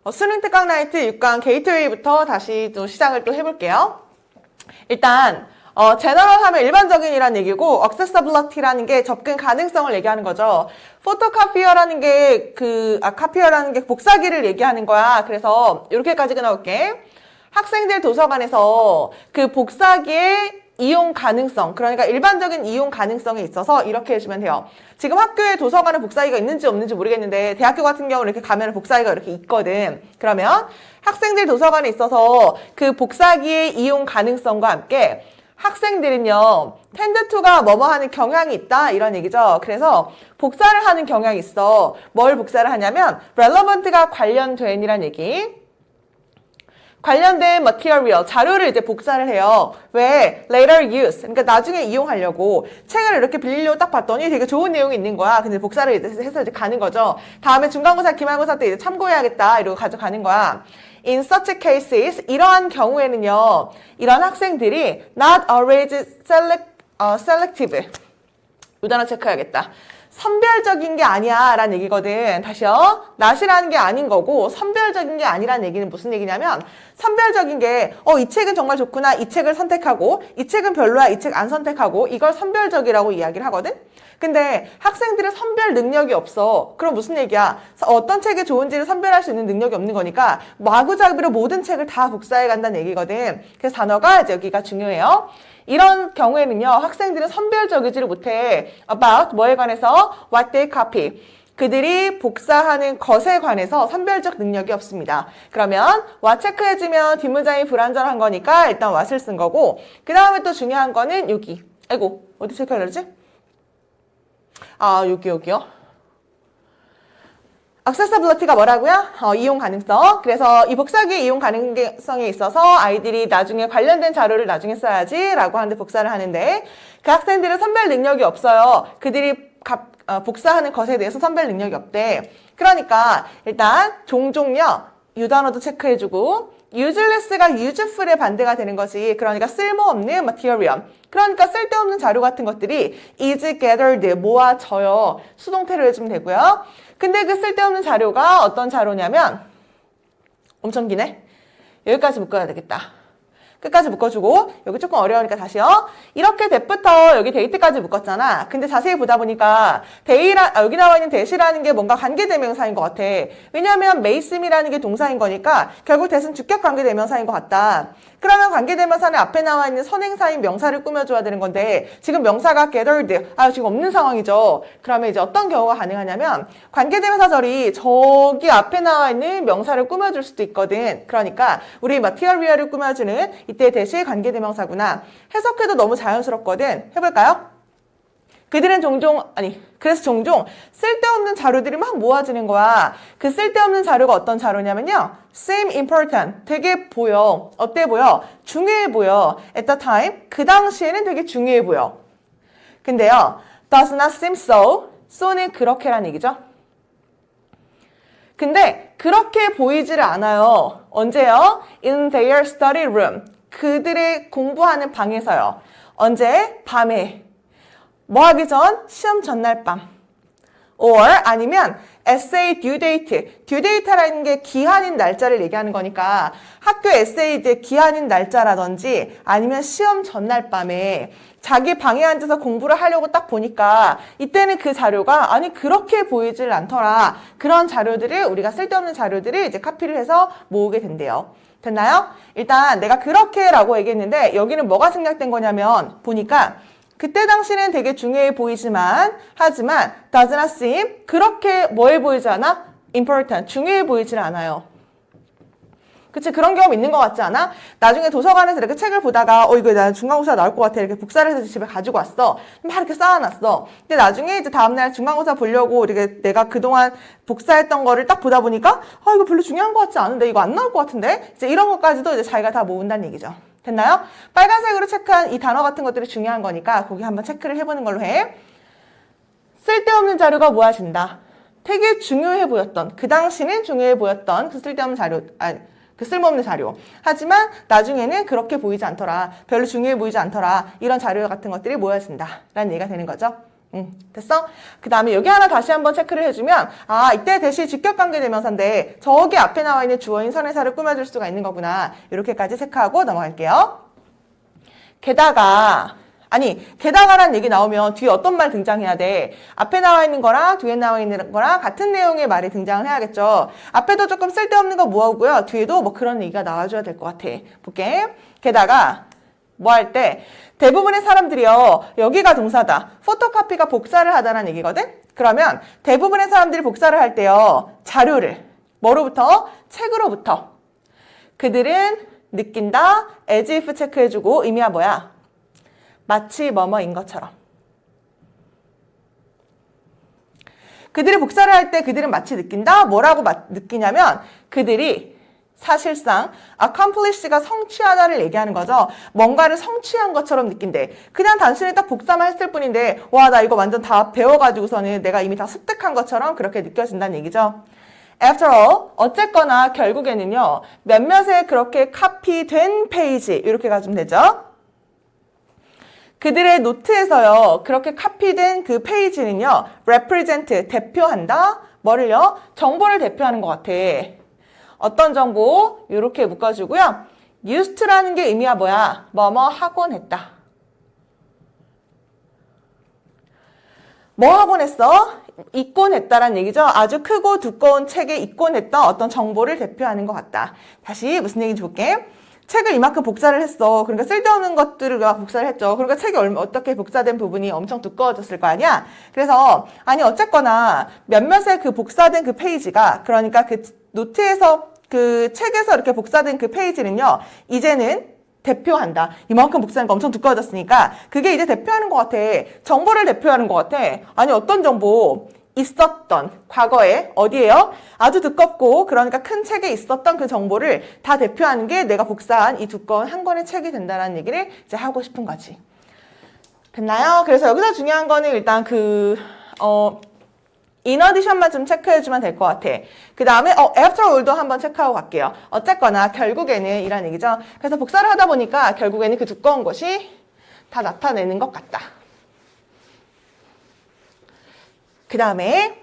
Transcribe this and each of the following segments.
수능 특강 나이트 6강 게이트웨이부터 다시 또 시작을 또 해볼게요. 일단 제너럴 하면 일반적인이란 얘기고 accessibility라는 게 접근 가능성을 얘기하는 거죠. 포토카피어라는 게 카피어라는 게 복사기를 얘기하는 거야. 그래서 이렇게까지 끊어볼게. 학생들 도서관에서 그 복사기의 이용 가능성, 그러니까 일반적인 이용 가능성에 있어서 이렇게 해주면 돼요. 지금 학교에 도서관에 복사기가 있는지 없는지 모르겠는데 대학교 같은 경우는 이렇게 가면 복사기가 이렇게 있거든. 그러면 학생들 도서관에 있어서 그 복사기의 이용 가능성과 함께 학생들은요, tend to가 뭐뭐 하는 경향이 있다 이런 얘기죠. 그래서 복사를 하는 경향이 있어. 뭘 복사를 하냐면 relevant가 관련된 이란 얘기. 관련된 material, 자료를 이제 복사를 해요. 왜? later use. 그러니까 나중에 이용하려고. 책을 이렇게 빌리려고 딱 봤더니 되게 좋은 내용이 있는 거야. 근데 복사를 이제 해서 이제 가는 거죠. 다음에 중간고사, 기말고사 때 이제 참고해야겠다. 이러고 가져가는 거야. In such cases, 이러한 경우에는요, 이런 학생들이 not always selective. 이 단어 체크해야겠다. 선별적인 게 아니야 라는 얘기거든. 다시요. not이라는 게 아닌 거고 선별적인 게 아니라는 얘기는 무슨 얘기냐면 선별적인 게 이 책은 정말 좋구나. 이 책을 선택하고 이 책은 별로야. 이 책 안 선택하고 이걸 선별적이라고 이야기를 하거든. 근데 학생들은 선별 능력이 없어. 그럼 무슨 얘기야? 어떤 책이 좋은지를 선별할 수 있는 능력이 없는 거니까 마구잡이로 모든 책을 다 복사해 간다는 얘기거든. 그래서 단어가 이제 여기가 중요해요. 이런 경우에는요, 학생들은 선별적이지를 못해. about 뭐에 관해서? what they copy. 그들이 복사하는 것에 관해서 선별적 능력이 없습니다. 그러면 what 체크해주면 뒷문장이 불완전한 거니까 일단 what을 쓴 거고, 그 다음에 또 중요한 거는 여기. 아이고, 어디 체크하려지? 여기요. accessibility가 뭐라고요? 이용 가능성. 그래서 이 복사기의 이용 가능성에 있어서 아이들이 나중에 관련된 자료를 나중에 써야지 라고 하는데 복사를 하는데 그 학생들은 선별 능력이 없어요. 그들이 복사하는 것에 대해서 선별 능력이 없대. 그러니까 일단 종종요. 이 단어도 체크해주고 useless가 useful의 반대가 되는 것이 그러니까 쓸모없는 material. 그러니까 쓸데없는 자료 같은 것들이 is gathered 모아져요. 수동태로 해주면 되고요. 근데 그 쓸데없는 자료가 어떤 자료냐면 엄청 기네. 여기까지 묶어야 되겠다. 끝까지 묶어주고 여기 조금 어려우니까 다시요. 이렇게 that부터 여기 date까지 묶었잖아. 근데 자세히 보다 보니까 여기 나와 있는 that이라는 게 뭔가 관계대명사인 것 같아. 왜냐하면 mayseem이라는 게 동사인 거니까 결국 that은 주격 관계대명사인 것 같다. 그러면 관계대명사는 앞에 나와 있는 선행사인 명사를 꾸며줘야 되는 건데 지금 명사가 gathered, 지금 없는 상황이죠. 그러면 이제 어떤 경우가 가능하냐면 관계대명사절이 저기 앞에 나와 있는 명사를 꾸며줄 수도 있거든. 그러니까 우리 material을 꾸며주는 이때 대시 관계대명사구나. 해석해도 너무 자연스럽거든. 해볼까요? 그래서 종종 쓸데없는 자료들이 막 모아지는 거야. 그 쓸데없는 자료가 어떤 자료냐면요. seem important. 되게 보여. 어때 보여? 중요해 보여. at the time. 그 당시에는 되게 중요해 보여. 근데요. does not seem so. so는 그렇게란 얘기죠. 근데 그렇게 보이지를 않아요. 언제요? in their study room. 그들의 공부하는 방에서요. 언제? 밤에. 뭐 하기 전? 시험 전날 밤. or 아니면 essay due date. due date라는 게 기한인 날짜를 얘기하는 거니까 학교 에세이의 기한인 날짜라든지 아니면 시험 전날 밤에 자기 방에 앉아서 공부를 하려고 딱 보니까 이때는 그 자료가 그렇게 보이질 않더라. 그런 자료들을 우리가 쓸데없는 자료들을 이제 카피를 해서 모으게 된대요. 됐나요? 일단 내가 그렇게라고 얘기했는데 여기는 뭐가 생략된 거냐면 보니까 그때 당시는 되게 중요해 보이지만 하지만 does not seem 그렇게 뭐해 보이지 않아? important 중요해 보이질 않아요. 그치? 그런 경험 있는 것 같지 않아? 나중에 도서관에서 이렇게 책을 보다가 이거 나 중간고사 나올 것 같아 이렇게 복사를 해서 집에 가지고 왔어. 막 이렇게 쌓아놨어. 근데 나중에 이제 다음날 중간고사 보려고 이렇게 내가 그동안 복사했던 거를 딱 보다 보니까 이거 별로 중요한 것 같지 않은데 이거 안 나올 것 같은데 이제 이런 것까지도 이제 자기가 다 모은다는 얘기죠. 됐나요? 빨간색으로 체크한 이 단어 같은 것들이 중요한 거니까 거기 한번 체크를 해보는 걸로 해. 쓸데없는 자료가 모아진다. 되게 중요해 보였던, 그 당시는 중요해 보였던 그 쓸데없는 자료, 그 쓸모없는 자료. 하지만 나중에는 그렇게 보이지 않더라. 별로 중요해 보이지 않더라. 이런 자료 같은 것들이 모여진다. 라는 얘기가 되는 거죠. 됐어? 그 다음에 여기 하나 다시 한번 체크를 해주면 아 이때 대시 직격관계대명사인데 저기 앞에 나와 있는 주어인 선행사를 꾸며줄 수가 있는 거구나. 이렇게까지 체크하고 넘어갈게요. 게다가라는 얘기 나오면 뒤에 어떤 말 등장해야 돼? 앞에 나와 있는 거랑 뒤에 나와 있는 거랑 같은 내용의 말이 등장을 해야겠죠. 앞에도 조금 쓸데없는 거 모아오고요. 뒤에도 뭐 그런 얘기가 나와줘야 될 것 같아. 볼게. 게다가 뭐 할 때 대부분의 사람들이요. 여기가 동사다. 포토카피가 복사를 하다라는 얘기거든? 그러면 대부분의 사람들이 복사를 할 때요. 자료를 뭐로부터? 책으로부터. 그들은 느낀다. as if 체크해주고 의미가 뭐야? 마치 뭐뭐인 것처럼. 그들이 복사를 할 때 그들은 마치 느낀다. 뭐라고 느끼냐면 그들이 사실상 accomplish가 성취하다를 얘기하는 거죠. 뭔가를 성취한 것처럼 느낀대. 그냥 단순히 딱 복사만 했을 뿐인데 와 나 이거 완전 다 배워가지고서는 내가 이미 다 습득한 것처럼 그렇게 느껴진다는 얘기죠. After all, 어쨌거나 결국에는요. 몇몇의 그렇게 카피된 페이지 이렇게 가지면 되죠. 그들의 노트에서요. 그렇게 카피된 그 페이지는요. represent, 대표한다. 뭐를요? 정보를 대표하는 것 같아. 어떤 정보? 이렇게 묶어주고요. used to라는 게 의미가 뭐야? 뭐뭐 하곤 했다. 뭐 하곤 했어? 읽곤 했다라는 얘기죠. 아주 크고 두꺼운 책에 읽곤 했던 어떤 정보를 대표하는 것 같다. 다시 무슨 얘기인지 볼게. 책을 이만큼 복사를 했어. 그러니까 쓸데없는 것들을 복사를 했죠. 그러니까 책이 어떻게 복사된 부분이 엄청 두꺼워졌을 거 아니야? 그래서 아니 어쨌거나 몇몇의 그 복사된 그 페이지가 그러니까 그 노트에서 그 책에서 이렇게 복사된 그 페이지는요. 이제는 대표한다. 이만큼 복사하니까 엄청 두꺼워졌으니까 그게 이제 대표하는 것 같아. 정보를 대표하는 것 같아. 아니 어떤 정보? 있었던 과거에 어디에요? 아주 두껍고 그러니까 큰 책에 있었던 그 정보를 다 대표하는 게 내가 복사한 이 두꺼운 한 권의 책이 된다는 얘기를 이제 하고 싶은 거지. 됐나요? 그래서 여기서 중요한 거는 일단 in addition만 좀 체크해주면 될 것 같아. 그 다음에 after all도 한번 체크하고 갈게요. 어쨌거나 결국에는 이란 얘기죠. 그래서 복사를 하다 보니까 결국에는 그 두꺼운 것이 다 나타내는 것 같다. 그 다음에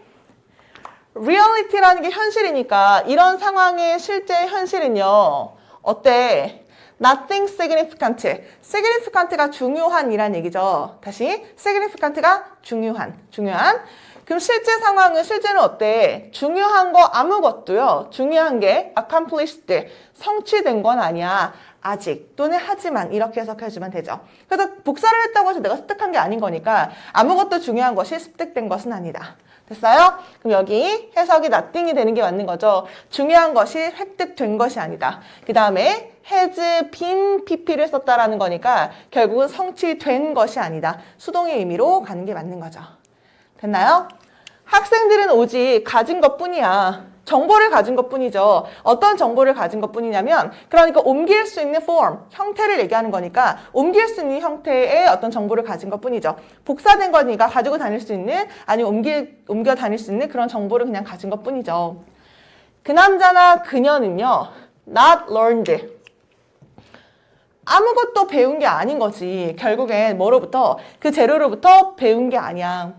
reality라는 게 현실이니까 이런 상황의 실제 현실은요. 어때? Nothing significant. significant가 중요한이란 얘기죠. 다시 significant가 중요한. 그럼 실제는 어때? 중요한 거 아무것도요. 중요한 게 accomplished. 성취된 건 아니야. 아직 또는 하지만 이렇게 해석해주면 되죠. 그래서 복사를 했다고 해서 내가 습득한 게 아닌 거니까 아무것도 중요한 것이 습득된 것은 아니다. 됐어요? 그럼 여기 해석이 nothing이 되는 게 맞는 거죠. 중요한 것이 획득된 것이 아니다. 그 다음에 has been pp를 썼다라는 거니까 결국은 성취된 것이 아니다. 수동의 의미로 가는 게 맞는 거죠. 됐나요? 학생들은 오직 가진 것뿐이야. 정보를 가진 것뿐이죠. 어떤 정보를 가진 것뿐이냐면 그러니까 옮길 수 있는 form, 형태를 얘기하는 거니까 옮길 수 있는 형태의 어떤 정보를 가진 것뿐이죠. 복사된 거니까 가지고 다닐 수 있는 아니면 옮겨 다닐 수 있는 그런 정보를 그냥 가진 것뿐이죠. 그 남자나 그녀는요. not learned. 아무것도 배운 게 아닌 거지. 결국엔 뭐로부터? 그 재료로부터 배운 게 아니야.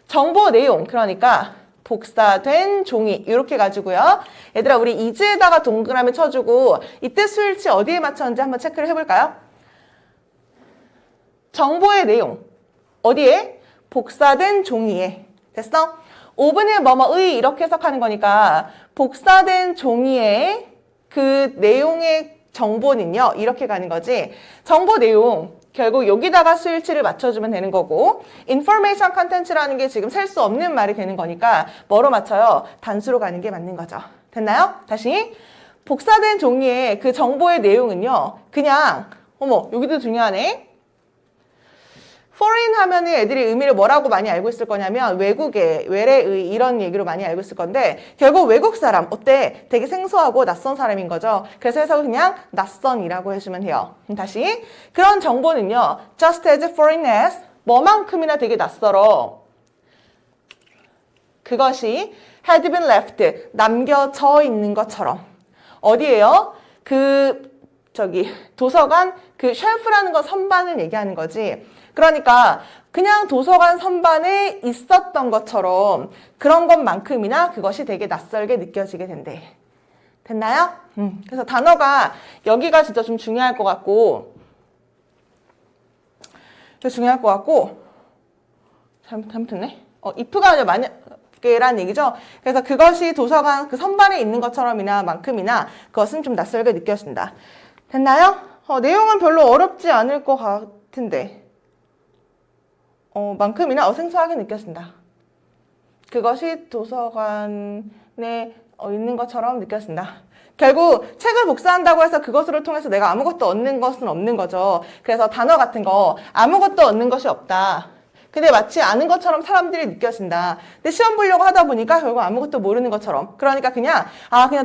정보 내용, 그러니까 복사된 종이 이렇게 가지고요. 얘들아 우리 is에다가 동그라미 쳐주고 이때 스위치 어디에 맞췄는지 한번 체크를 해볼까요? 정보의 내용 어디에? 복사된 종이에. 됐어? 5분의 뭐뭐의 이렇게 해석하는 거니까 복사된 종이에 그 내용의 정보는요. 이렇게 가는 거지. 정보 내용 결국 여기다가 스위치를 맞춰주면 되는 거고 information content라는 게 지금 셀 수 없는 말이 되는 거니까 뭐로 맞춰요? 단수로 가는 게 맞는 거죠. 됐나요? 다시 복사된 종이에 그 정보의 내용은요. 그냥 여기도 중요하네. foreign 하면은 애들이 의미를 뭐라고 많이 알고 있을 거냐면 외국의, 외래의 이런 얘기로 많이 알고 있을 건데 결국 외국 사람, 어때? 되게 생소하고 낯선 사람인 거죠. 그래서 해서 그냥 낯선이라고 해주면 돼요. 다시 그런 정보는요. just as foreign as 뭐만큼이나 되게 낯설어. 그것이 had been left, 남겨져 있는 것처럼. 어디에요? 그 도서관 그 쉘프라는 건 선반을 얘기하는 거지. 그러니까 그냥 도서관 선반에 있었던 것처럼 그런 것만큼이나 그것이 되게 낯설게 느껴지게 된대. 됐나요? 그래서 단어가 여기가 진짜 좀 중요할 것 같고 잘못했네. if가 아니라 만약에란 얘기죠. 그래서 그것이 도서관 그 선반에 있는 것처럼이나 만큼이나 그것은 좀 낯설게 느껴진다. 됐나요? 내용은 별로 어렵지 않을 것 같은데 만큼이나 생소하게 느껴진다. 그것이 도서관에 있는 것처럼 느껴진다. 결국 책을 복사한다고 해서 그것으로 통해서 내가 아무것도 얻는 것은 없는 거죠. 그래서 단어 같은 거 아무것도 얻는 것이 없다. 근데 마치 아는 것처럼 사람들이 느껴진다. 근데 시험 보려고 하다 보니까 결국 아무것도 모르는 것처럼. 그러니까 그냥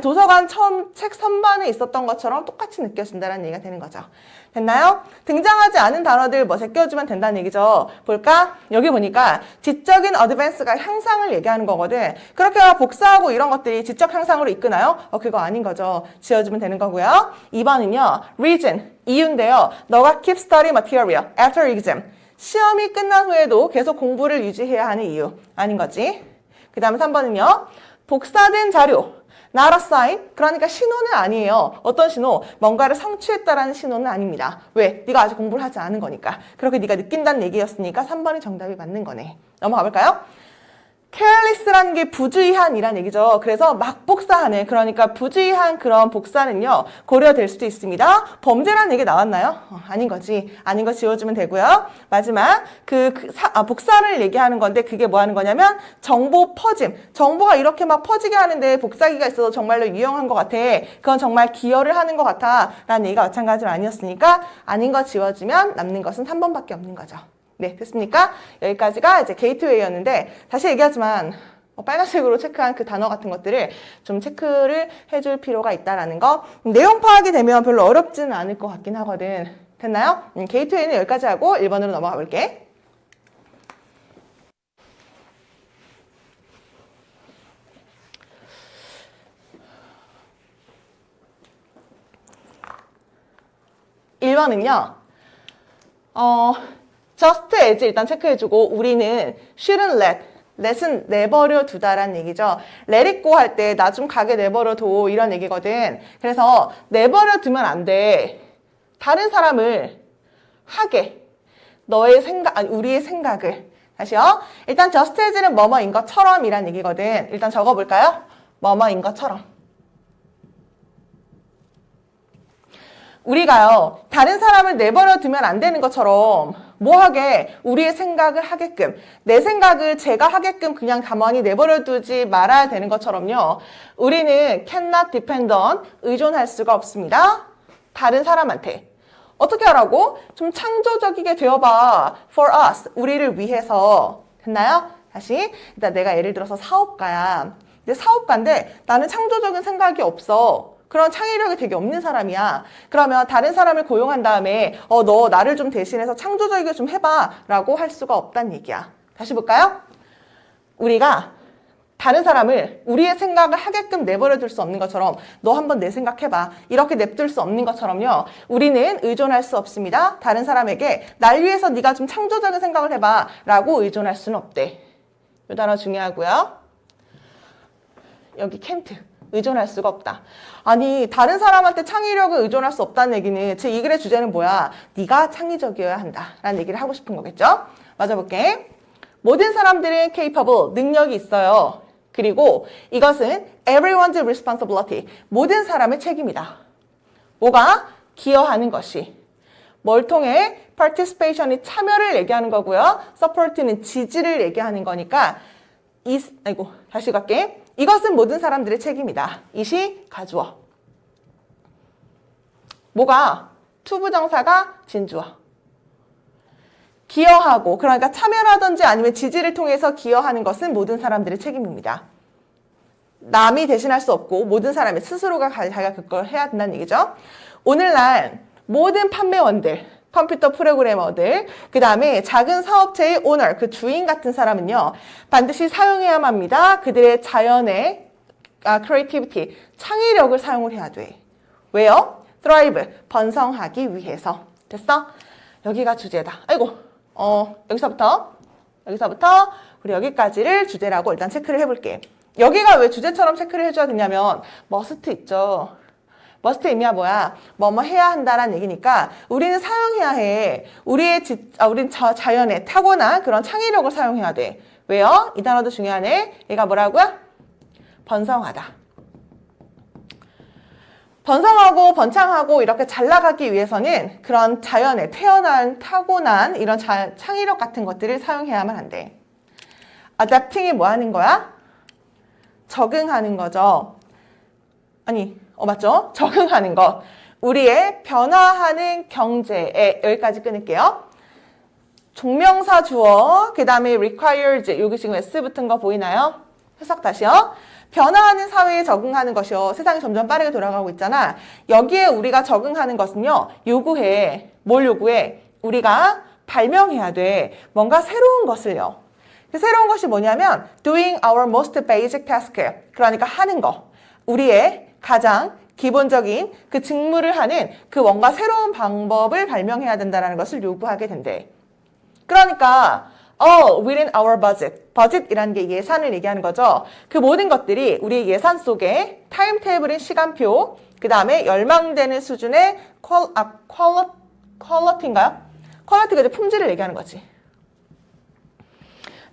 도서관 처음 책 선반에 있었던 것처럼 똑같이 느껴진다는 얘기가 되는 거죠. 됐나요? 등장하지 않은 단어들 제껴주면 된다는 얘기죠. 볼까? 여기 보니까 지적인 어드밴스가 향상을 얘기하는 거거든. 그렇게 복사하고 이런 것들이 지적 향상으로 이끄나요? 그거 아닌 거죠. 지어주면 되는 거고요. 2번은요. reason, 이유인데요. 너가 keep study material after exam. 시험이 끝난 후에도 계속 공부를 유지해야 하는 이유. 아닌 거지. 그 다음에 3번은요. 복사된 자료. not a sign. 그러니까 신호는 아니에요. 어떤 신호? 뭔가를 성취했다라는 신호는 아닙니다. 왜? 네가 아직 공부를 하지 않은 거니까. 그렇게 네가 느낀다는 얘기였으니까 3번이 정답이 맞는 거네. 넘어가 볼까요? careless라는 게 부주의한이란 얘기죠. 그래서 막 복사하는, 그러니까 부주의한 그런 복사는요 고려될 수도 있습니다. 범죄라는 얘기 나왔나요? 아닌 거지. 아닌 거 지워주면 되고요. 마지막 복사를 얘기하는 건데 그게 뭐 하는 거냐면 정보 퍼짐. 정보가 이렇게 막 퍼지게 하는데 복사기가 있어서 정말로 유용한 것 같아. 그건 정말 기여를 하는 것 같아 라는 얘기가 마찬가지로 아니었으니까 아닌 거 지워주면 남는 것은 3번밖에 없는 거죠. 네, 됐습니까? 여기까지가 이제 게이트웨이였는데, 다시 얘기하지만, 빨간색으로 체크한 그 단어 같은 것들을 좀 체크를 해줄 필요가 있다라는 거. 내용 파악이 되면 별로 어렵지는 않을 것 같긴 하거든. 됐나요? 게이트웨이는 여기까지 하고 1번으로 넘어가 볼게. (1번은요) just as 일단 체크해주고 우리는 shouldn't let은 내버려 두다라는 얘기죠. let it go 할 때 나 좀 가게 내버려 둬 이런 얘기거든. 그래서 내버려 두면 안 돼. 다른 사람을 하게. 우리의 생각을. 다시요. 일단 just as는 뭐뭐인 것처럼 이란 얘기거든. 일단 적어볼까요? 뭐뭐인 것처럼. 우리가요, 다른 사람을 내버려 두면 안 되는 것처럼 뭐하게 우리의 생각을 하게끔, 내 생각을 제가 하게끔 그냥 가만히 내버려 두지 말아야 되는 것처럼요. 우리는 cannot depend on, 의존할 수가 없습니다. 다른 사람한테. 어떻게 하라고? 좀 창조적이게 되어봐. for us, 우리를 위해서. 됐나요? 다시. 일단 내가 예를 들어서 사업가야. 근데 사업가인데 나는 창조적인 생각이 없어. 그런 창의력이 되게 없는 사람이야. 그러면 다른 사람을 고용한 다음에 너 나를 좀 대신해서 창조적이게 좀 해봐 라고 할 수가 없다는 얘기야. 다시 볼까요? 우리가 다른 사람을 우리의 생각을 하게끔 내버려 둘 수 없는 것처럼 너 한번 내 생각해봐. 이렇게 냅둘 수 없는 것처럼요. 우리는 의존할 수 없습니다. 다른 사람에게 날 위해서 네가 좀 창조적인 생각을 해봐 라고 의존할 수는 없대. 이 단어 중요하고요. 여기 can't. 의존할 수가 없다. 아니 다른 사람한테 창의력을 의존할 수 없다는 얘기는 제 이 글의 주제는 뭐야? 네가 창의적이어야 한다 라는 얘기를 하고 싶은 거겠죠? 맞아볼게. 모든 사람들은 capable, 능력이 있어요. 그리고 이것은 everyone's responsibility, 모든 사람의 책임이다. 뭐가? 기여하는 것이. 뭘 통해? participation이 참여를 얘기하는 거고요. support는 지지를 얘기하는 거니까 다시 갈게. 이것은 모든 사람들의 책임이다. 이시 가주어. 뭐가? 투부정사가 진주어. 기여하고, 그러니까 참여라든지 아니면 지지를 통해서 기여하는 것은 모든 사람들의 책임입니다. 남이 대신할 수 없고 모든 사람이 스스로가 자기가 그걸 해야 된다는 얘기죠. 오늘날 모든 판매원들, 컴퓨터 프로그래머들, 그 다음에 작은 사업체의 오너, 그 주인 같은 사람은요, 반드시 사용해야만 합니다. 그들의 자연의 creativity, 창의력을 사용을 해야 돼. 왜요? thrive, 번성하기 위해서. 됐어? 여기가 주제다. 아이고, 여기서부터 우리 여기까지를 주제라고 일단 체크를 해볼게. 여기가 왜 주제처럼 체크를 해줘야 되냐면 must 있죠. must 의미야 뭐야? 뭐뭐 해야 한다라는 얘기니까 우리는 사용해야 해. 우린 자연의 타고난 그런 창의력을 사용해야 돼. 왜요? 이 단어도 중요하네. 얘가 뭐라고요? 번성하다. 번성하고 번창하고 이렇게 잘 나가기 위해서는 그런 자연의 태어난 타고난 이런 창의력 같은 것들을 사용해야만 한대. adapting이 뭐 하는 거야? 적응하는 거죠. 아니, 맞죠? 적응하는 것. 우리의 변화하는 경제에 여기까지 끊을게요. 종명사 주어, 그 다음에 requires, 여기 지금 S 붙은 거 보이나요? 해석 다시요. 변화하는 사회에 적응하는 것이요. 세상이 점점 빠르게 돌아가고 있잖아. 여기에 우리가 적응하는 것은요. 요구해. 뭘 요구해? 우리가 발명해야 돼. 뭔가 새로운 것을요. 그 새로운 것이 뭐냐면 doing our most basic task. 그러니까 하는 거. 우리의 가장 기본적인 그 직무를 하는 그 뭔가 새로운 방법을 발명해야 된다는 것을 요구하게 된대. 그러니까 within our budget. budget이라는 게 예산을 얘기하는 거죠. 그 모든 것들이 우리 예산 속에 타임테이블인 시간표, 그 다음에 열망되는 수준의 퀄리티인가요? 퀄리티가 이제 품질을 얘기하는 거지.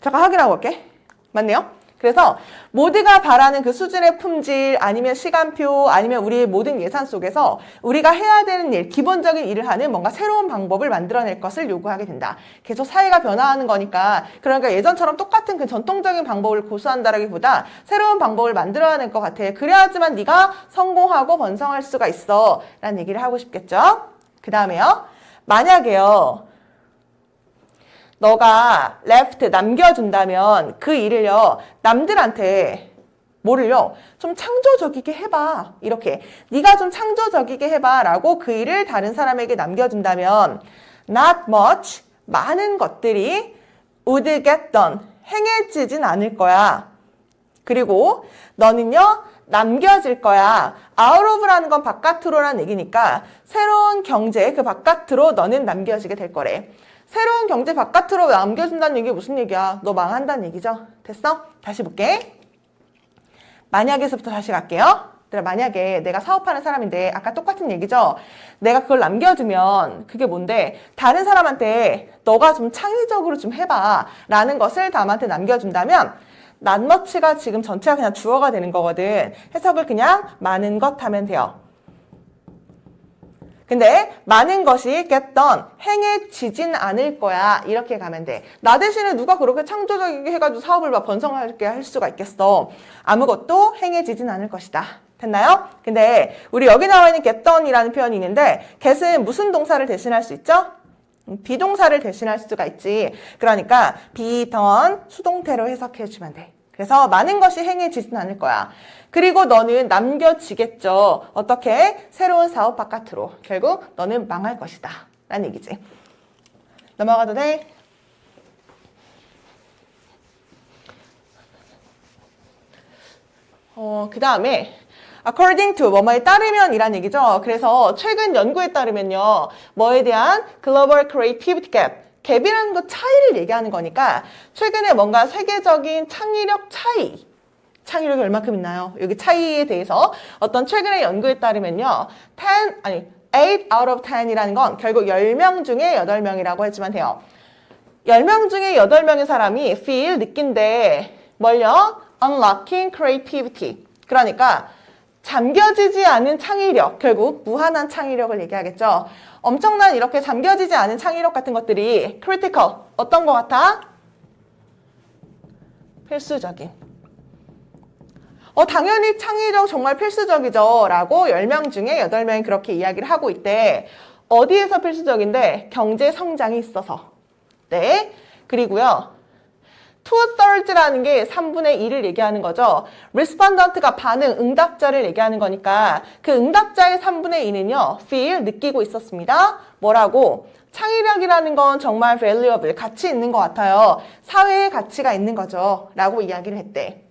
잠깐 확인하고 올게. 맞네요? 그래서 모두가 바라는 그 수준의 품질 아니면 시간표 아니면 우리의 모든 예산 속에서 우리가 해야 되는 일, 기본적인 일을 하는 뭔가 새로운 방법을 만들어낼 것을 요구하게 된다. 계속 사회가 변화하는 거니까 그러니까 예전처럼 똑같은 그 전통적인 방법을 고수한다라기보다 새로운 방법을 만들어낼 것 같아. 그래야지만 네가 성공하고 번성할 수가 있어 라는 얘기를 하고 싶겠죠. 그 다음에요. 만약에요. 너가 left 남겨준다면 그 일을요 남들한테 뭐를요 좀 창조적이게 해봐 이렇게 네가 좀 창조적이게 해봐 라고 그 일을 다른 사람에게 남겨준다면 not much 많은 것들이 would get done 행해지진 않을 거야. 그리고 너는요 남겨질 거야. out of라는 건 바깥으로라는 얘기니까 새로운 경제 그 바깥으로 너는 남겨지게 될 거래. 새로운 경제 바깥으로 남겨준다는 얘기 무슨 얘기야? 너 망한다는 얘기죠? 됐어? 다시 볼게. 만약에서부터 다시 갈게요. 만약에 내가 사업하는 사람인데 아까 똑같은 얘기죠? 내가 그걸 남겨주면 그게 뭔데? 다른 사람한테 너가 좀 창의적으로 좀 해봐 라는 것을 남한테 남겨준다면 not much가 지금 전체가 그냥 주어가 되는 거거든. 해석을 그냥 많은 것 하면 돼요. 근데 많은 것이 get done, 행해지진 않을 거야. 이렇게 가면 돼. 나 대신에 누가 그렇게 창조적이게 해가지고 사업을 막 번성하게 할 수가 있겠어. 아무것도 행해지진 않을 것이다. 됐나요? 근데 우리 여기 나와 있는 get done이라는 표현이 있는데 get은 무슨 동사를 대신할 수 있죠? 비동사를 대신할 수가 있지. 그러니까 be done 수동태로 해석해 주면 돼. 그래서 많은 것이 행해지진 않을 거야. 그리고 너는 남겨지겠죠. 어떻게? 새로운 사업 바깥으로. 결국 너는 망할 것이다. 라는 얘기지. 넘어가도 돼? 그 다음에 according to 뭐뭐에 따르면 이란 얘기죠. 그래서 최근 연구에 따르면요. 뭐에 대한 global creativity gap 갭이라는 거 차이를 얘기하는 거니까 최근에 뭔가 세계적인 창의력 차이 창의력이 얼마큼 있나요? 여기 차이에 대해서 어떤 최근의 연구에 따르면요. 8 out of 10이라는 건 결국 10명 중에 8명이라고 했지만 돼요. 10명 중에 8명의 사람이 feel, 느낀대. 뭘요? unlocking creativity. 그러니까 잠겨지지 않은 창의력, 결국 무한한 창의력을 얘기하겠죠. 엄청난 이렇게 잠겨지지 않은 창의력 같은 것들이 critical, 어떤 것 같아? 필수적인. 당연히 창의력 정말 필수적이죠. 라고 10명 중에 8명이 그렇게 이야기를 하고 있대. 어디에서 필수적인데? 경제 성장이 있어서. 네. 그리고요. 2/3라는 게 3분의 1을 얘기하는 거죠. respondent가 반응, 응답자를 얘기하는 거니까 그 응답자의 3분의 2는요. feel, 느끼고 있었습니다. 뭐라고? 창의력이라는 건 정말 valuable, 가치 있는 것 같아요. 사회에 가치가 있는 거죠. 라고 이야기를 했대.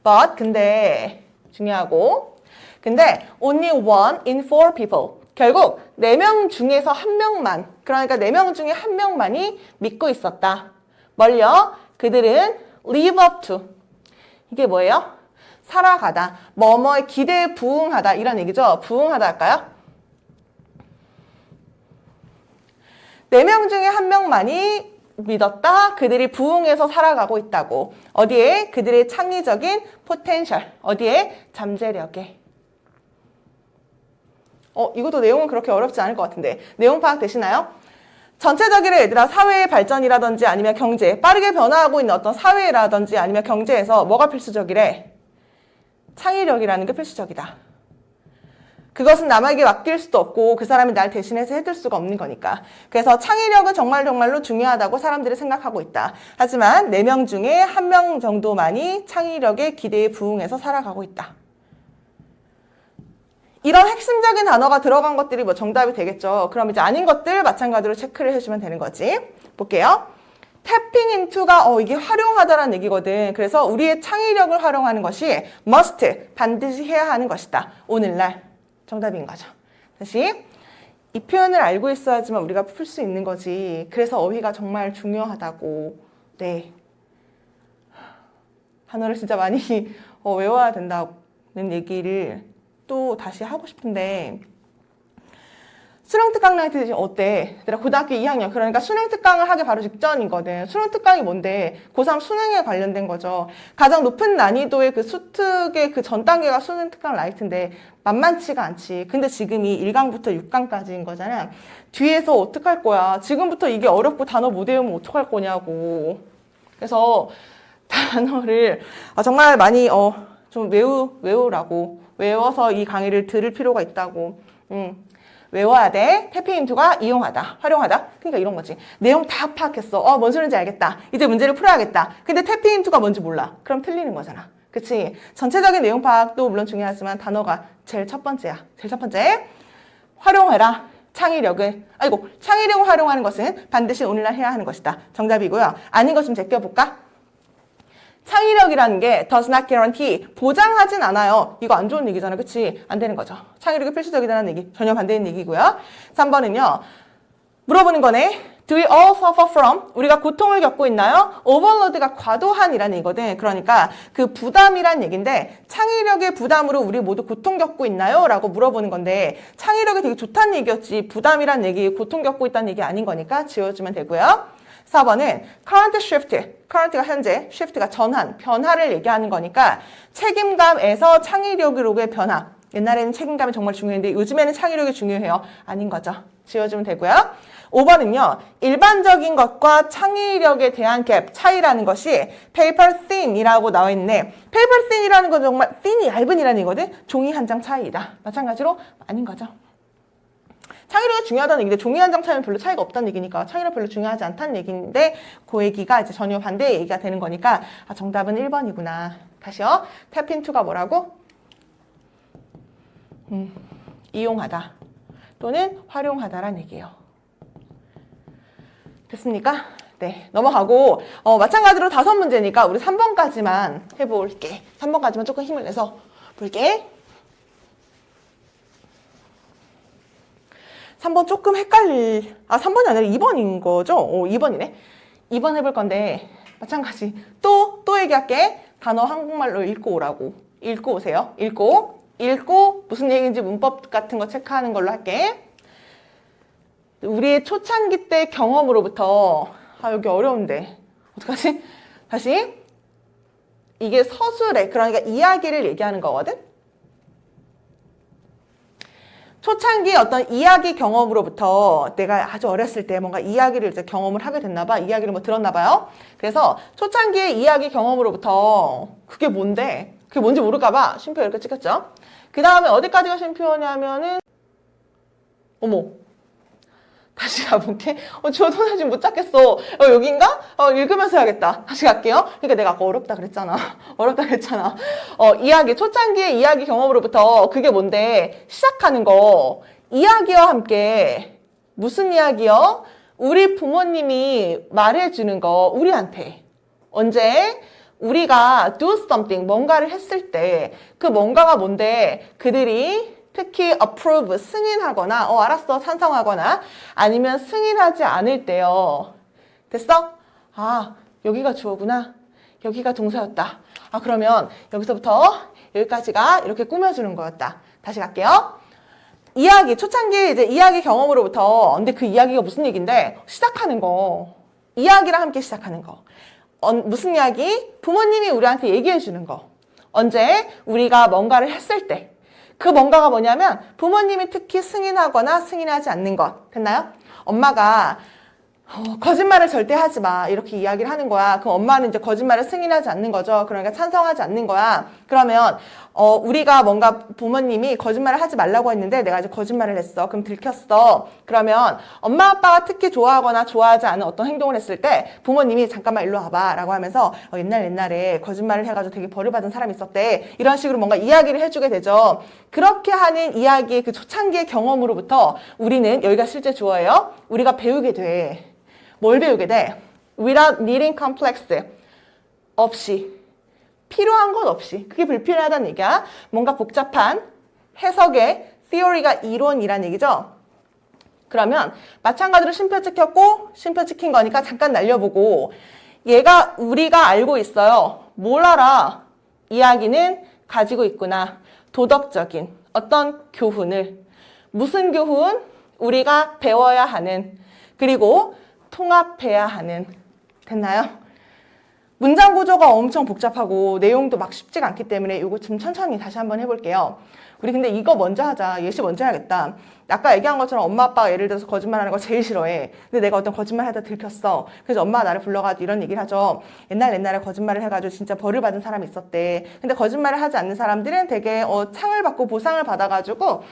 But, 근데 중요하고 근데 only 1 in 4 people 결국 4명 중에서 1명만, 그러니까 4명 중에 1명만이 믿고 있었다. 뭘요? 그들은 live up to. 이게 뭐예요? 살아가다. 뭐뭐의 기대에 부응하다. 이런 얘기죠. 부응하다 할까요? 4명 중에 1명만이 믿었다. 그들이 부응해서 살아가고 있다고. 어디에? 그들의 창의적인 포텐셜. 어디에? 잠재력에. 이것도 내용은 그렇게 어렵지 않을 것 같은데. 내용 파악 되시나요? 전체적이래 얘들아. 사회의 발전이라든지 아니면 경제. 빠르게 변화하고 있는 어떤 사회라든지 아니면 경제에서 뭐가 필수적이래? 창의력이라는 게 필수적이다. 그것은 남에게 맡길 수도 없고 그 사람이 날 대신해서 해줄 수가 없는 거니까. 그래서 창의력은 정말로 중요하다고 사람들이 생각하고 있다. 하지만 4명 중에 1명 정도만이 창의력의 기대에 부응해서 살아가고 있다. 이런 핵심적인 단어가 들어간 것들이 뭐 정답이 되겠죠. 그럼 이제 아닌 것들 마찬가지로 체크를 해주면 되는 거지. 볼게요. tapping into가 이게 활용하다라는 얘기거든. 그래서 우리의 창의력을 활용하는 것이 must, 반드시 해야 하는 것이다. 오늘날. 정답인 거죠. 다시 이 표현을 알고 있어야지만 우리가 풀 수 있는 거지. 그래서 어휘가 정말 중요하다고. 네. 단어를 진짜 많이 외워야 된다는 얘기를 또 다시 하고 싶은데 수능 특강 나이트 어때? 얘들아 고등학교 2학년 그러니까 수능 특강을 하기 바로 직전이거든. 수능 특강이 뭔데? 고3 수능에 관련된 거죠. 가장 높은 난이도의 그 수특의 그 전 단계가 수능 특강 라이트인데 만만치가 않지. 근데 지금이 1강부터 6강까지인 거잖아. 뒤에서 어떡할 거야? 지금부터 이게 어렵고 단어 못 외우면 어떡할 거냐고. 그래서 단어를 정말 많이 좀 외우라고. 외워서 이 강의를 들을 필요가 있다고. 외워야 돼. 태핑 인투가 이용하다, 활용하다. 그러니까 이런 거지. 내용 다 파악했어. 뭔 소리인지 알겠다. 이제 문제를 풀어야겠다. 근데 태핑 인투가 뭔지 몰라. 그럼 틀리는 거잖아. 그치? 전체적인 내용 파악도 물론 중요하지만 단어가 제일 첫 번째야. 제일 첫 번째. 활용해라. 창의력을. 창의력을 활용하는 것은 반드시 오늘날 해야 하는 것이다. 정답이고요. 아닌 것 좀 제껴볼까? 창의력이라는 게 does not guarantee, 보장하진 않아요. 이거 안 좋은 얘기잖아. 그치? 안 되는 거죠. 창의력이 필수적이라는 얘기, 전혀 반대인 얘기고요. 3번은요. 물어보는 거네. Do we all suffer from? 우리가 고통을 겪고 있나요? overload가 과도한이라는 얘기거든. 그러니까 그 부담이란 얘기인데 창의력의 부담으로 우리 모두 고통 겪고 있나요? 라고 물어보는 건데 창의력이 되게 좋다는 얘기였지 부담이란 얘기, 고통 겪고 있다는 얘기 아닌 거니까 지워주면 되고요. 4번은 current shift, current가 현재, shift가 전환, 변화를 얘기하는 거니까 책임감에서 창의력으로의 변화. 옛날에는 책임감이 정말 중요했는데 요즘에는 창의력이 중요해요. 아닌 거죠. 지워주면 되고요. 5번은요. 일반적인 것과 창의력에 대한 갭, 차이라는 것이 paper thin이라고 나와 있네. paper thin이라는 건 정말 thin이 얇은이라는 얘기거든. 종이 한 장 차이이다. 마찬가지로 아닌 거죠. 창의력이 중요하다는 얘기인데 종이 한 장 차이는 별로 차이가 없다는 얘기니까 창의력 별로 중요하지 않다는 얘기인데 그 얘기가 이제 전혀 반대의 얘기가 되는 거니까 정답은 1번이구나. 다시요. 탭인투가 뭐라고? 이용하다 또는 활용하다라는 얘기예요. 됐습니까? 네, 넘어가고 마찬가지로 5문제니까 우리 3번까지만 해볼게. 3번까지만 조금 힘을 내서 볼게. 3번 조금 3번이 아니라 2번인 거죠? 2번이네. 2번 해볼 건데 마찬가지. 또 얘기할게. 단어 한국말로 읽고 오라고. 읽고 오세요. 읽고 무슨 얘기인지 문법 같은 거 체크하는 걸로 할게. 우리의 초창기 때 경험으로부터 여기 어려운데 어떡하지? 다시. 이게 서술에 그러니까 이야기를 얘기하는 거거든? 초창기 어떤 이야기 경험으로부터 내가 아주 어렸을 때 뭔가 이야기를 이제 경험을 하게 됐나 봐. 이야기를 뭐 들었나 봐요. 그래서 초창기의 이야기 경험으로부터 그게 뭔데? 그게 뭔지 모를까 봐 쉼표 이렇게 찍혔죠. 그 다음에 어디까지가 쉼표냐면은 다시 가볼게. 저도 사실 못 찾겠어. 여긴가? 읽으면서 해야겠다. 다시 갈게요. 그러니까 내가 아까 어렵다 그랬잖아. 이야기, 초창기의 이야기 경험으로부터 그게 뭔데? 시작하는 거. 이야기와 함께 무슨 이야기요? 우리 부모님이 말해주는 거 우리한테. 언제? 우리가 do something, 뭔가를 했을 때 그 뭔가가 뭔데? 그들이 특히 approve, 승인하거나 알았어, 찬성하거나 아니면 승인하지 않을 때요. 됐어? 아, 여기가 주어구나. 여기가 동사였다. 아, 그러면 여기서부터 여기까지가 이렇게 꾸며주는 거였다. 다시 갈게요. 이야기, 초창기 이제 이야기 경험으로부터, 근데 그 이야기가 무슨 얘기인데, 시작하는 거. 이야기랑 함께 시작하는 거. 무슨 이야기? 부모님이 우리한테 얘기해 주는 거. 언제? 우리가 뭔가를 했을 때. 그 뭔가가 뭐냐면, 부모님이 특히 승인하거나 승인하지 않는 것. 됐나요? 엄마가 거짓말을 절대 하지 마. 이렇게 이야기를 하는 거야. 그럼 엄마는 이제 거짓말을 승인하지 않는 거죠. 그러니까 찬성하지 않는 거야. 그러면 우리가 뭔가 부모님이 거짓말을 하지 말라고 했는데 내가 이제 거짓말을 했어. 그럼 들켰어. 그러면 엄마 아빠가 특히 좋아하거나 좋아하지 않은 어떤 행동을 했을 때 부모님이 잠깐만 일로 와봐 라고 하면서 옛날에 거짓말을 해가지고 되게 벌을 받은 사람이 있었대. 이런 식으로 뭔가 이야기를 해주게 되죠. 그렇게 하는 이야기의 그 초창기의 경험으로부터 우리는, 여기가 실제 주어예요. 우리가 배우게 돼. 뭘 배우게 돼? Without needing complex. 없이. 필요한 것 없이. 그게 불필요하다는 얘기야. 뭔가 복잡한 해석의 theory가 이론이란 얘기죠. 그러면 마찬가지로 쉼표 찍혔고 쉼표 찍힌 거니까 잠깐 날려보고, 얘가 우리가 알고 있어요. 뭘 알아? 이야기는 가지고 있구나. 도덕적인 어떤 교훈을. 무슨 교훈? 우리가 배워야 하는, 그리고 통합해야 하는. 됐나요? 문장 구조가 엄청 복잡하고 내용도 막 쉽지가 않기 때문에 이거 좀 천천히 다시 한번 해볼게요. 우리 근데 이거 먼저 하자. 예시 먼저 해야겠다. 아까 얘기한 것처럼 엄마 아빠가 예를 들어서 거짓말하는 거 제일 싫어해. 근데 내가 어떤 거짓말 하다 들켰어. 그래서 엄마가 나를 불러가지고 이런 얘기를 하죠. 옛날에 거짓말을 해가지고 진짜 벌을 받은 사람이 있었대. 근데 거짓말을 하지 않는 사람들은 되게 상을 받고 보상을 받아가지고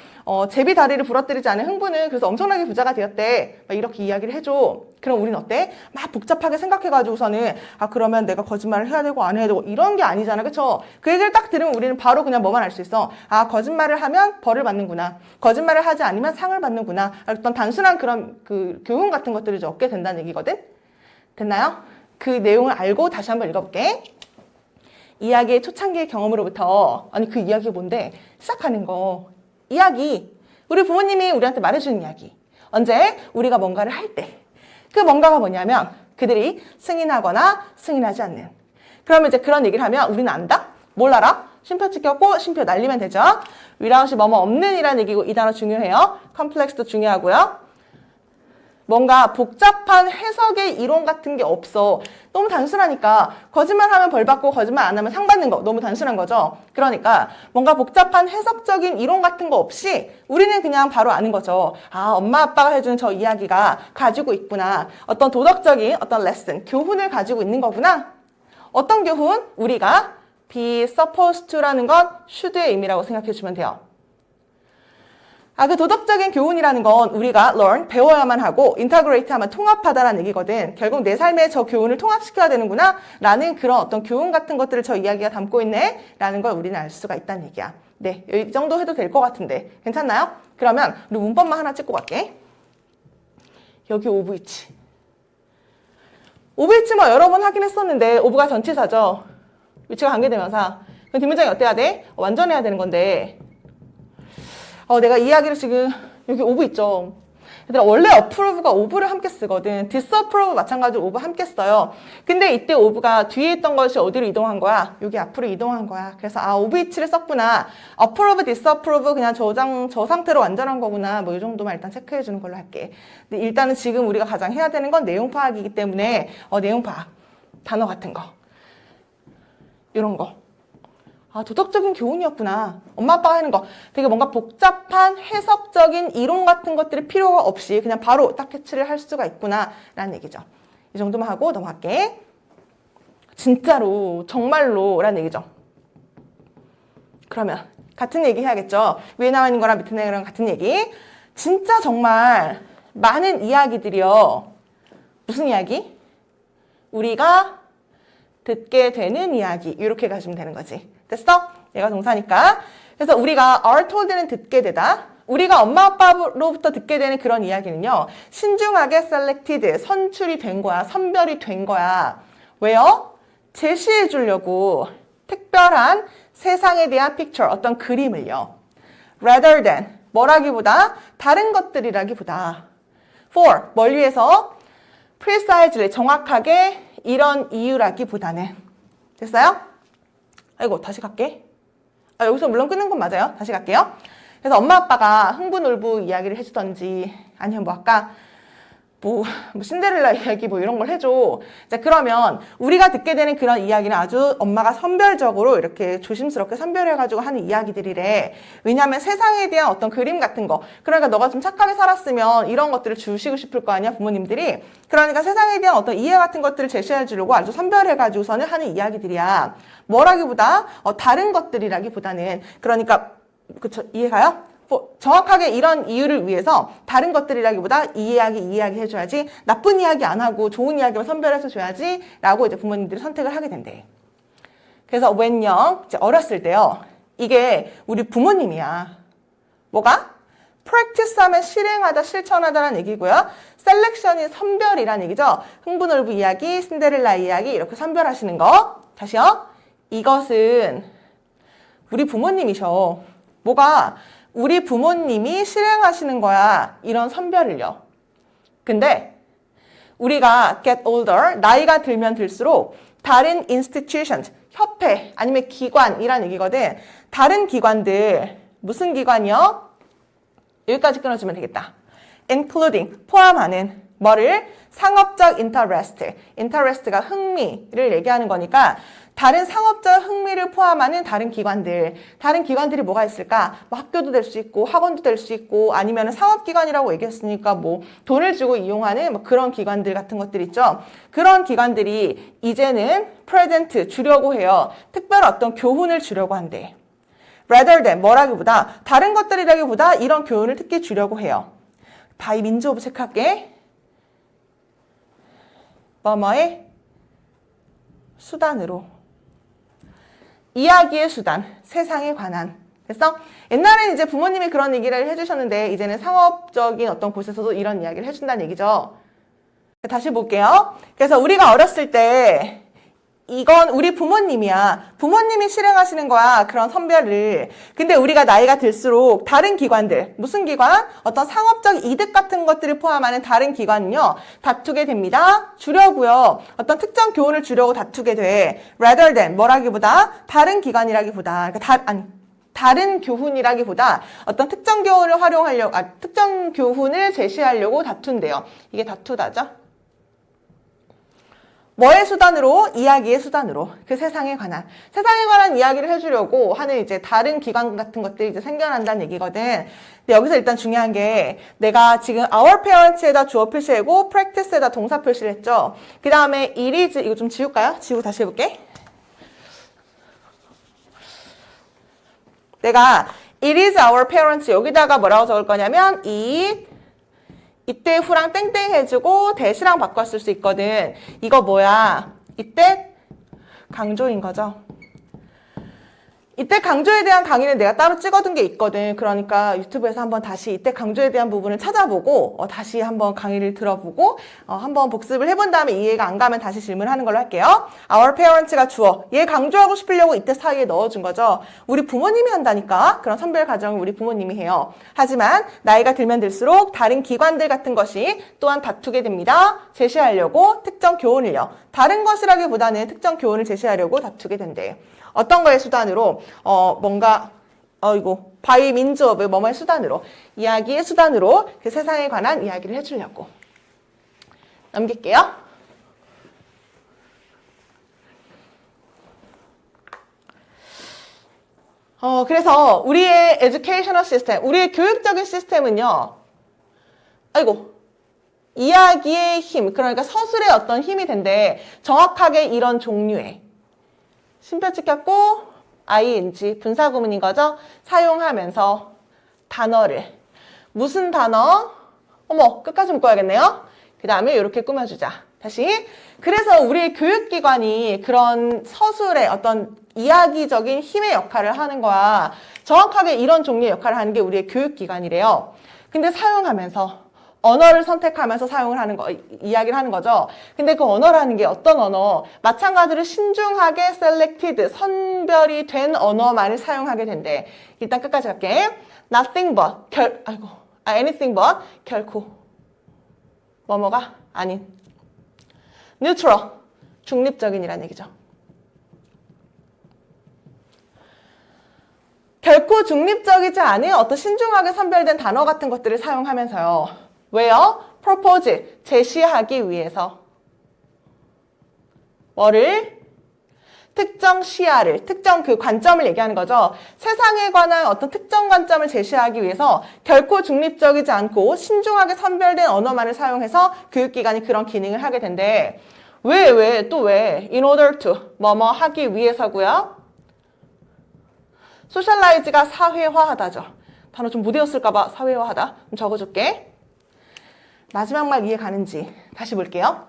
제비 다리를 부러뜨리지 않은 흥부는 그래서 엄청나게 부자가 되었대. 막 이렇게 이야기를 해줘. 그럼 우리는 어때? 막 복잡하게 생각해가지고서는 그러면 내가 거짓말을 해야 되고 안 해야 되고 이런 게 아니잖아. 그쵸? 그 얘기를 딱 들으면 우리는 바로 그냥 뭐만 알 수 있어. 거짓말을 하면 벌을 받는구나. 거짓말을 하지 않으면 상을 받는구나. 어떤 단순한 그런 그 교훈 같은 것들을 이제 얻게 된다는 얘기거든. 됐나요? 그 내용을 알고 다시 한번 읽어볼게. 이야기의 초창기의 경험으로부터, 아니 그 이야기가 뭔데? 시작하는 거. 이야기. 우리 부모님이 우리한테 말해주는 이야기. 언제? 우리가 뭔가를 할 때. 그 뭔가가 뭐냐면 그들이 승인하거나 승인하지 않는. 그러면 이제 그런 얘기를 하면 우리는 안다? 뭘 알아? 쉼표 찍혔고 쉼표 날리면 되죠. without이 뭐뭐 없는 이라는 얘기고 이 단어 중요해요. complex도 중요하고요. 뭔가 복잡한 해석의 이론 같은 게 없어. 너무 단순하니까 거짓말하면 벌 받고 거짓말 안 하면 상 받는 거 너무 단순한 거죠. 그러니까 뭔가 복잡한 해석적인 이론 같은 거 없이 우리는 그냥 바로 아는 거죠. 엄마 아빠가 해준 저 이야기가 가지고 있구나. 어떤 도덕적인 어떤 레슨, 교훈을 가지고 있는 거구나. 어떤 교훈? 우리가 be supposed to라는 건 should의 의미라고 생각해 주면 돼요. 그 도덕적인 교훈이라는 건 우리가 learn, 배워야만 하고 integrate 하면 통합하다라는 얘기거든. 결국 내 삶에 저 교훈을 통합시켜야 되는구나 라는 그런 어떤 교훈 같은 것들을 저 이야기가 담고 있네 라는 걸 우리는 알 수가 있다는 얘기야. 네, 이 정도 해도 될 것 같은데 괜찮나요? 그러면 우리 문법만 하나 찍고 갈게. 여기 of which. of which 뭐 여러 번 하긴 했었는데 of가 전치사죠. 위치가 관계대명사. 그럼 뒷문장이 어때야 돼? 완전해야 되는 건데 내가 이야기를 지금 여기 of 있죠. 얘들아 원래 approve가 of를 함께 쓰거든. disapprove 마찬가지로 of 함께 써요. 근데 이때 of가 뒤에 있던 것이 어디로 이동한 거야? 여기 앞으로 이동한 거야. 그래서 of which를 썼구나. approve, disapprove 그냥 저 상태로 완전한 거구나. 뭐 이 정도만 일단 체크해 주는 걸로 할게. 근데 일단은 지금 우리가 가장 해야 되는 건 내용 파악이기 때문에 내용 파악. 단어 같은 거. 이런 거. 도덕적인 교훈이었구나. 엄마 아빠가 하는 거. 되게 뭔가 복잡한 해석적인 이론 같은 것들이 필요가 없이 그냥 바로 딱 캐치를 할 수가 있구나 라는 얘기죠. 이 정도만 하고 넘어갈게. 진짜로, 정말로 라는 얘기죠. 그러면 같은 얘기 해야겠죠. 위에 나와 있는 거랑 밑에 나와 있는 거랑 같은 얘기. 진짜 정말 많은 이야기들이요. 무슨 이야기? 우리가 듣게 되는 이야기. 이렇게 가시면 되는 거지. 됐어? 얘가 동사니까. 그래서 우리가 are told는 듣게 되다. 우리가 엄마 아빠로부터 듣게 되는 그런 이야기는요. 신중하게 selected, 선출이 된 거야. 선별이 된 거야. 왜요? 제시해 주려고 특별한 세상에 대한 picture, 어떤 그림을요. rather than 뭐라기보다 다른 것들이라기보다 for 뭘 위해서 precisely 정확하게 이런 이유라기보다는 됐어요? 아이고 다시 갈게. 여기서 물론 끊는 건 맞아요. 다시 갈게요. 그래서 엄마 아빠가 흥부놀부 이야기를 해주던지 아니면 뭐 아까 뭐 신데렐라 이야기 뭐 이런 걸 해줘. 자, 그러면 우리가 듣게 되는 그런 이야기는 아주 엄마가 선별적으로 이렇게 조심스럽게 선별해가지고 하는 이야기들이래. 왜냐하면 세상에 대한 어떤 그림 같은 거. 그러니까 너가 좀 착하게 살았으면 이런 것들을 주시고 싶을 거 아니야, 부모님들이. 그러니까 세상에 대한 어떤 이해 같은 것들을 제시해 주려고 아주 선별해가지고서는 하는 이야기들이야. 뭐라기보다 다른 것들이라기보다는 그러니까 그쵸, 이해가요? 정확하게 이런 이유를 위해서 다른 것들이라기보다 이 이야기 해줘야지 나쁜 이야기 안 하고 좋은 이야기만 선별해서 줘야지 라고 이제 부모님들이 선택을 하게 된대. 그래서 when young, 이제 어렸을 때요. 이게 우리 부모님이야. 뭐가? practice 하면 실행하다, 실천하다라는 얘기고요. selection이 선별이라는 얘기죠. 흥부놀부 이야기, 신데렐라 이야기 이렇게 선별하시는 거. 다시요. 이것은 우리 부모님이셔. 뭐가? 우리 부모님이 실행하시는 거야. 이런 선별을요. 근데 우리가 get older, 나이가 들면 들수록 다른 institutions, 협회 아니면 기관이란 얘기거든. 다른 기관들, 무슨 기관이요? 여기까지 끊어주면 되겠다. including, 포함하는 뭐를? 상업적 interest가 흥미를 얘기하는 거니까 다른 상업적 흥미를 포함하는 다른 기관들이 뭐가 있을까? 뭐 학교도 될 수 있고 학원도 될 수 있고 아니면 상업기관이라고 얘기했으니까 뭐 돈을 주고 이용하는 뭐 그런 기관들 같은 것들 있죠. 그런 기관들이 이제는 present 주려고 해요. 특별한 어떤 교훈을 주려고 한대. rather than 뭐라기보다 다른 것들이라기보다 이런 교훈을 특히 주려고 해요. by means of 체크할게. 뭐뭐의 수단으로. 이야기의 수단, 세상에 관한. 됐어? 옛날에는 이제 부모님이 그런 얘기를 해주셨는데 이제는 상업적인 어떤 곳에서도 이런 이야기를 해준다는 얘기죠. 다시 볼게요. 그래서 우리가 어렸을 때 이건 우리 부모님이야. 부모님이 실행하시는 거야. 그런 선별을. 근데 우리가 나이가 들수록 다른 기관들, 무슨 기관? 어떤 상업적 이득 같은 것들을 포함하는 다른 기관은요. 다투게 됩니다. 주려고요. 어떤 특정 교훈을 주려고 다투게 돼. rather than 뭐라기보다 다른 기관이라기보다 그러니까 다른 교훈이라기보다 어떤 특정 교훈을 활용하려고 특정 교훈을 제시하려고 다툰대요. 이게 다투다죠. 뭐의 수단으로? 이야기의 수단으로. 그 세상에 관한 이야기를 해주려고 하는 이제 다른 기관 같은 것들이 이제 생겨난다는 얘기거든. 근데 여기서 일단 중요한 게 내가 지금 our parents에다 주어 표시하고 practice에다 동사 표시를 했죠. 그 다음에 it is, 이거 좀 지울까요? 지우고 다시 해볼게. 내가 it is our parents 여기다가 뭐라고 적을 거냐면 이때 후랑 땡땡 해주고 대시랑 바꿨을 수 있거든. 이거 뭐야? 이때 강조인 거죠. 이때 강조에 대한 강의는 내가 따로 찍어둔 게 있거든. 그러니까 유튜브에서 한번 다시 이때 강조에 대한 부분을 찾아보고 다시 한번 강의를 들어보고 한번 복습을 해본 다음에 이해가 안 가면 다시 질문하는 걸로 할게요. Our parents가 주어. 얘 강조하고 싶으려고 이때 사이에 넣어준 거죠. 우리 부모님이 한다니까. 그런 선별 과정을 우리 부모님이 해요. 하지만 나이가 들면 들수록 다른 기관들 같은 것이 또한 다투게 됩니다. 제시하려고 특정 교훈을요. 다른 것이라기보다는 특정 교훈을 제시하려고 다투게 된대요. 어떤 거의 수단으로 by means of 뭐뭐의 수단으로 이야기의 수단으로 그 세상에 관한 이야기를 해주려고. 넘길게요. 그래서 우리의 educational system, 우리의 교육적인 시스템은요. 이야기의 힘, 그러니까 서술의 어떤 힘이 된대. 정확하게 이런 종류의 심표 찍혔고 ing 분사구문인 거죠. 사용하면서 단어를 무슨 단어? 끝까지 묶어야겠네요. 그 다음에 이렇게 꾸며주자. 다시. 그래서 우리의 교육기관이 그런 서술의 어떤 이야기적인 힘의 역할을 하는 거야. 정확하게 이런 종류의 역할을 하는 게 우리의 교육기관이래요. 근데 사용하면서 언어를 선택하면서 사용을 하는 거, 이야기를 하는 거죠. 근데 그 언어라는 게 어떤 언어? 마찬가지로 신중하게 selected, 선별이 된 언어만을 사용하게 된대. 일단 끝까지 갈게. Nothing but, anything but, 결코. 뭐뭐가 아닌. Neutral, 중립적인이라는 얘기죠. 결코 중립적이지 않은 어떤 신중하게 선별된 단어 같은 것들을 사용하면서요. 왜요? propose, 제시하기 위해서. 뭐를? 특정 시야를, 특정 그 관점을 얘기하는 거죠. 세상에 관한 어떤 특정 관점을 제시하기 위해서 결코 중립적이지 않고 신중하게 선별된 언어만을 사용해서 교육기관이 그런 기능을 하게 된대. 또 왜? In order to, 뭐뭐 하기 위해서고요. 소셜라이즈가 사회화하다죠. 단어 좀 못 외웠을까봐 사회화하다. 좀 적어줄게. 마지막 말 이해 가는지 다시 볼게요.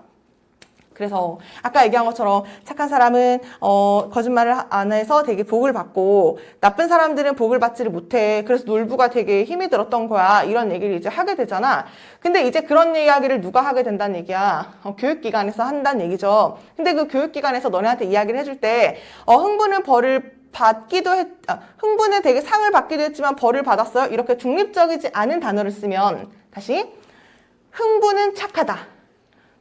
그래서 아까 얘기한 것처럼 착한 사람은 거짓말을 안 해서 되게 복을 받고 나쁜 사람들은 복을 받지를 못해. 그래서 놀부가 되게 힘이 들었던 거야. 이런 얘기를 이제 하게 되잖아. 근데 이제 그런 이야기를 누가 하게 된다는 얘기야? 교육기관에서 한다는 얘기죠. 근데 그 교육기관에서 너네한테 이야기를 해줄 때 흥부는 흥부는 되게 상을 받기도 했지만 벌을 받았어요. 이렇게 중립적이지 않은 단어를 쓰면 다시 흥부는 착하다.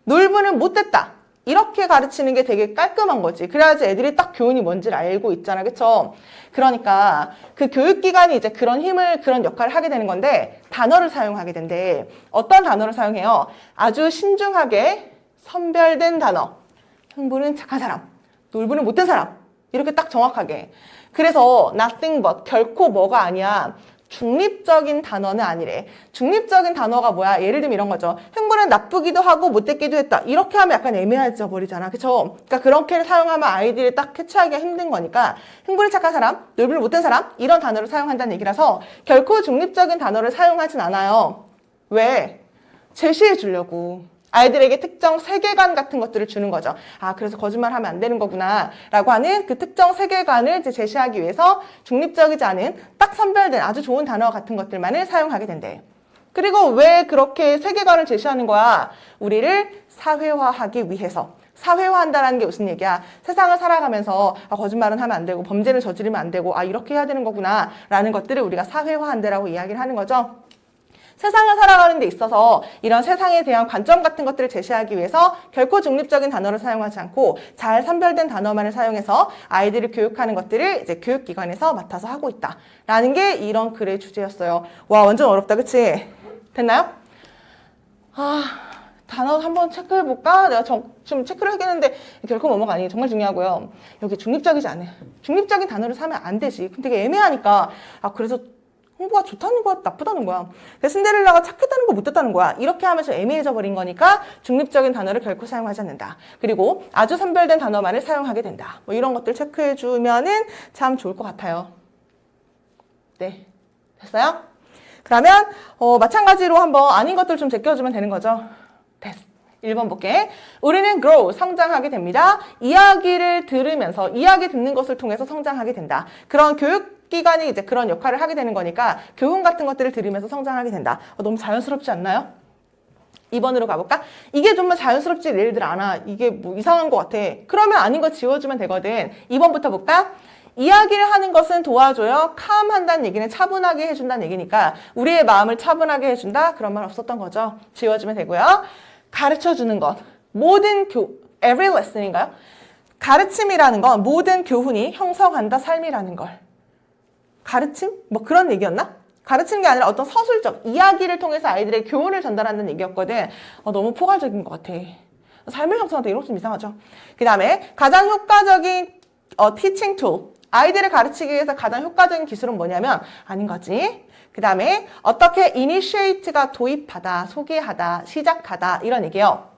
놀부는 못됐다. 이렇게 가르치는 게 되게 깔끔한 거지. 그래야지 애들이 딱 교훈이 뭔지를 알고 있잖아. 그쵸? 그러니까 그 교육기관이 이제 그런 역할을 하게 되는 건데 단어를 사용하게 된대. 어떤 단어를 사용해요? 아주 신중하게 선별된 단어. 흥부는 착한 사람. 놀부는 못된 사람. 이렇게 딱 정확하게. 그래서 nothing but, 결코 뭐가 아니야. 중립적인 단어는 아니래. 중립적인 단어가 뭐야? 예를 들면 이런 거죠. 흥부는 나쁘기도 하고 못됐기도 했다. 이렇게 하면 약간 애매해져 버리잖아. 그쵸? 그러니까 그렇게 사용하면 아이들이 딱 캐치하기가 힘든 거니까 흥부는 착한 사람, 놀부는 못된 사람 이런 단어를 사용한다는 얘기라서 결코 중립적인 단어를 사용하진 않아요. 왜? 제시해 주려고. 아이들에게 특정 세계관 같은 것들을 주는 거죠. 그래서 거짓말하면 안 되는 거구나 라고 하는 그 특정 세계관을 이제 제시하기 위해서 중립적이지 않은 딱 선별된 아주 좋은 단어 같은 것들만을 사용하게 된대. 그리고 왜 그렇게 세계관을 제시하는 거야? 우리를 사회화하기 위해서. 사회화한다는 게 무슨 얘기야? 세상을 살아가면서 거짓말은 하면 안 되고 범죄는 저지르면 안 되고 이렇게 해야 되는 거구나 라는 것들을 우리가 사회화한다라고 이야기를 하는 거죠. 세상을 살아가는 데 있어서 이런 세상에 대한 관점 같은 것들을 제시하기 위해서 결코 중립적인 단어를 사용하지 않고 잘 선별된 단어만을 사용해서 아이들을 교육하는 것들을 이제 교육기관에서 맡아서 하고 있다. 라는 게 이런 글의 주제였어요. 와, 완전 어렵다. 그치? 됐나요? 단어 한번 체크해볼까? 내가 좀 체크를 하겠는데 결코 뭐뭐가 아니에요. 정말 중요하고요. 여기 중립적이지 않아요. 중립적인 단어를 사면 안 되지. 근데 되게 애매하니까 그래서 흥부가 좋다는 거야? 나쁘다는 거야? 신데렐라가 착했다는 거 못됐다는 거야? 이렇게 하면서 애매해져 버린 거니까 중립적인 단어를 결코 사용하지 않는다. 그리고 아주 선별된 단어만을 사용하게 된다. 뭐 이런 것들 체크해주면은 참 좋을 것 같아요. 네. 됐어요? 그러면 마찬가지로 한번 아닌 것들 좀 제껴주면 되는 거죠. 됐어. 1번 볼게. 우리는 grow, 성장하게 됩니다. 이야기를 들으면서, 이야기 듣는 것을 통해서 성장하게 된다. 그런 교육기관이 이제 그런 역할을 하게 되는 거니까 교훈 같은 것들을 들으면서 성장하게 된다. 너무 자연스럽지 않나요? 2번으로 가볼까? 이게 정말 자연스럽지 얘들 않아. 이게 뭐 이상한 것 같아. 그러면 아닌 거 지워주면 되거든. 2번부터 볼까? 이야기를 하는 것은 도와줘요. calm 한다는 얘기는 차분하게 해준다는 얘기니까 우리의 마음을 차분하게 해준다? 그런 말 없었던 거죠. 지워주면 되고요. 가르쳐주는 것. every lesson인가요? 가르침이라는 건 모든 교훈이 형성한다 삶이라는 걸. 가르침? 뭐 그런 얘기였나? 가르치는 게 아니라 어떤 서술적 이야기를 통해서 아이들의 교훈을 전달한다는 얘기였거든. 너무 포괄적인 것 같아. 삶을 형성한다 이런 거 좀 이상하죠. 그 다음에 가장 효과적인 teaching tool. 아이들을 가르치기 위해서 가장 효과적인 기술은 뭐냐면 아닌 거지. 그 다음에 어떻게 initiate가 도입하다, 소개하다, 시작하다 이런 얘기예요.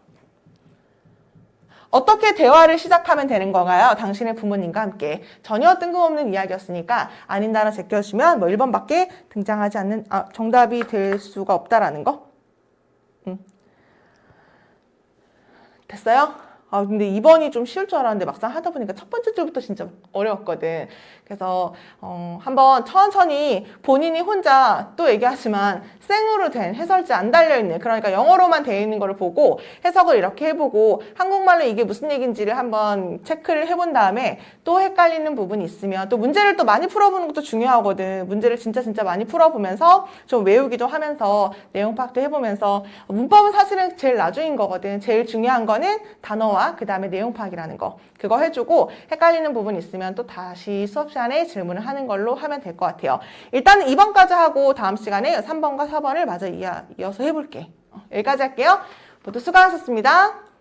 어떻게 대화를 시작하면 되는 건가요? 당신의 부모님과 함께. 전혀 뜬금없는 이야기였으니까 아닌 단어 제껴주면 뭐 1번밖에 등장하지 않는 정답이 될 수가 없다라는 거. 됐어요? 아, 근데 2번이 좀 쉬울 줄 알았는데 막상 하다 보니까 첫 번째 줄부터 진짜 어려웠거든. 그래서 한번 천천히 본인이 혼자 또 얘기하지만 생으로 된 해설지 안 달려있는, 그러니까 영어로만 되어 있는 걸 보고 해석을 이렇게 해보고 한국말로 이게 무슨 얘기인지를 한번 체크를 해본 다음에 또 헷갈리는 부분이 있으면 또 문제를 또 많이 풀어보는 것도 중요하거든. 문제를 진짜 많이 풀어보면서 좀 외우기도 하면서 내용 파악도 해보면서, 문법은 사실은 제일 나중인 거거든. 제일 중요한 거는 단어와 그 다음에 내용 파악이라는 거, 그거 해주고 헷갈리는 부분 있으면 또 다시 수업 시간에 질문을 하는 걸로 하면 될 것 같아요. 일단은 2번까지 하고 다음 시간에 3번과 4번을 마저 이어서 해볼게. 여기까지 할게요. 모두 수고하셨습니다.